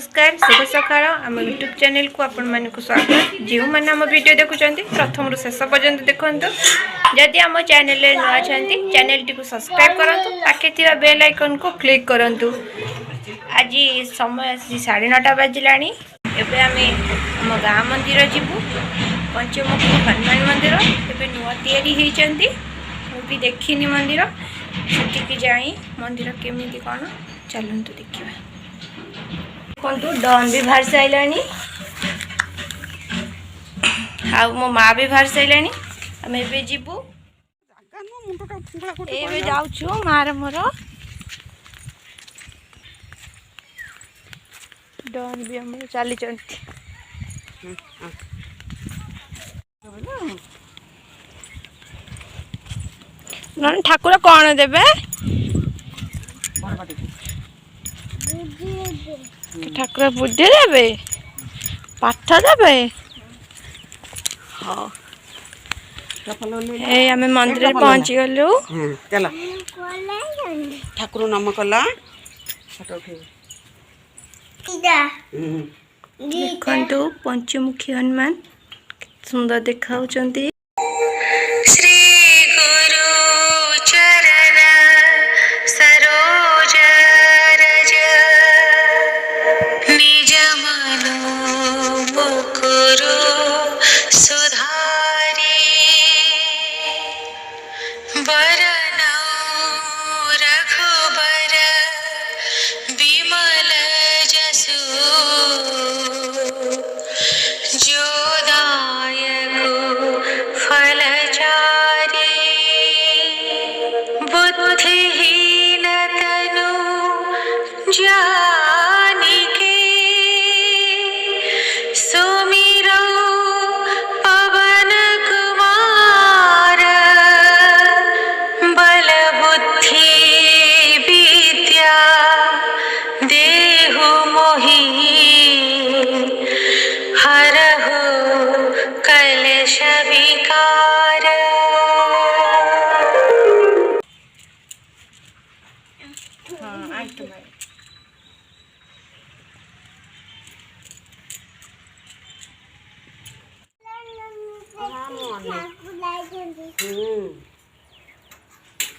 नमस्कार शुभ सकाळ आम यूट्यूब चैनल को आपण मान स्वागत। जो मैंने आम वीडियो देखुं प्रथम रु शेष पर्यंत देखु। जदि आम चैनल नुआ चैनल टी सब्सक्राइब करूँ पाखे बेल आइकन को क्लिक करूँ। आज समय 9:30 बाजिला। एबे आमे आम गाँ मंदिर जीवु पंचमुखी हनुमान मंदिर एबे नुआ तैयारी होइचंती। भी देखिनी मंदिर सेठी जाई मंदिर केमिति कौन चलतु देखा। देखु डन भी बाहर सारे आ मो माँ भी बाहर सारे आम ए जीवु ए जाऊँ मार मोर डन भी आम चली ठाकुर कौन देवे ठाकुर बुद्धि देवे पाठ देवे। हाँ आम मंदिर पहुँची गलु। चल ठाकुर नाम कला देखु पंचमुखी हनुमान सुंदर देखा।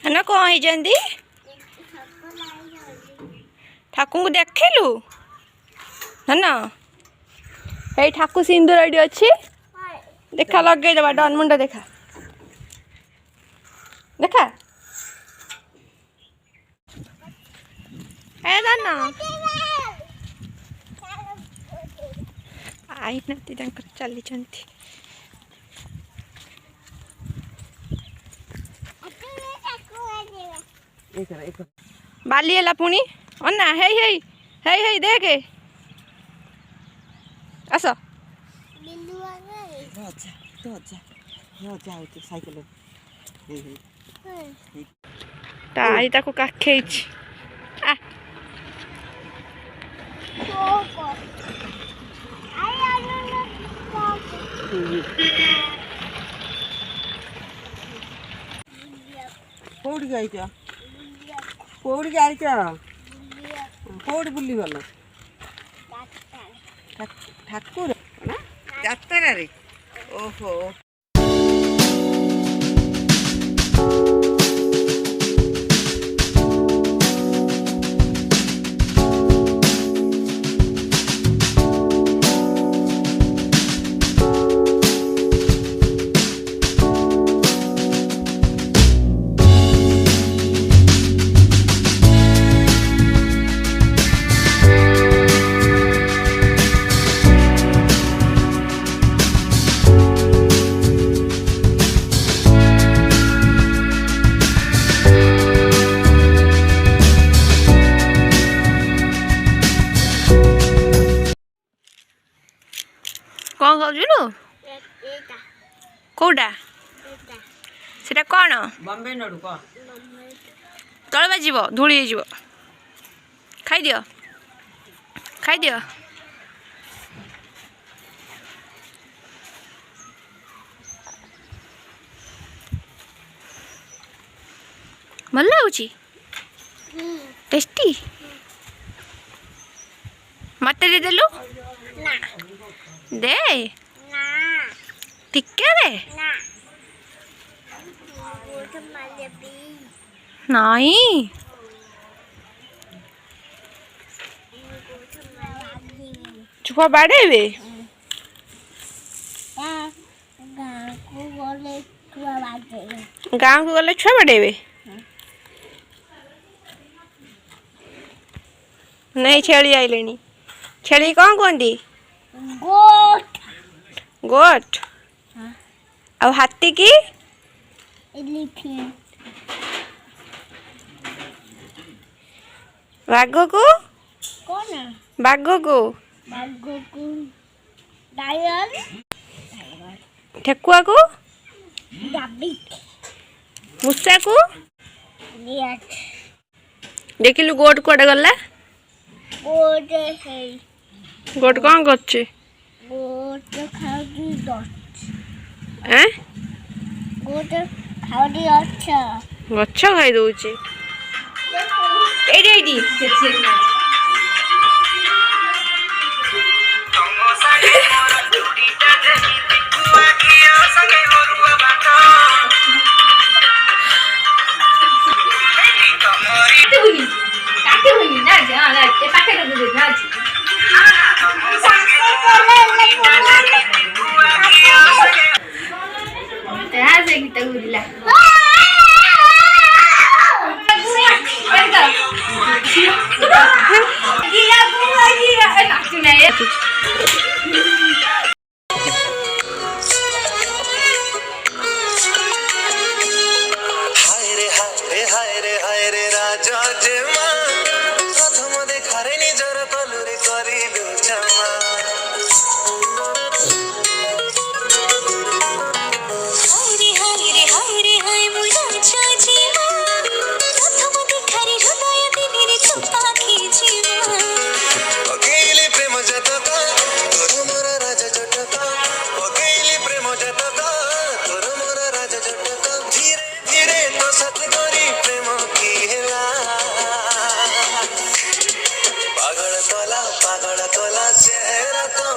है ना कौन ही ठाकुर को देखलु है ना ये ठाकुर सिंदूर एडी अच्छी देखा लगे दबा डन मुंडा देखा देखा ए ना आई नाती चली बाली है पुणी अन्ना हे हे हे हे देखे आस ताई ताको काखे आ कौड़ी जाइच कौड़ी जाइच कौड़ी बुली गल ठाकुर यात्रा रे ओहो कौन खाऊ कौटा से कौन बॉम्बे नडु को तल बाज धूली हो खाई दियो भल लगुच टेस्टी मत दे देलु ना दे ना टिके दे ना गोट मालेबी नहीं गोट मालेबी छुआ बाड़ेबे गाँव को बोले छुआ बाजे गाँव को गले छुआ बाड़ेबे नहीं छेली आइलेनी छेली कौन कहती गोट गोट हाँ और हाथी की एलिफेंट बाघ को कौन है बाघ को बाघों को डायल ठेकुआ को रैबिट मूसा को लियट देखिलु गोट कुआडे गला गोट है गोट कौन करछे गोट खाओगी दस हैं गोट खाओगी अच्छा गच्छ खाई दउचे एडी एडी हाय रे राजा जेमा प्रथम देखारे निजर कलुरे करिलु क्षमा हाय मु राजा जेमा प्रथम देखारे हृदय दिने छुपा खींचिमा अकेले प्रेम जतका तोर मोर राजा जटका अकेले प्रेम जतका तोर मोर राजा जटका धीरे धीरे तो सत करी प्रेम की हेला पागल कोला चेहरा तो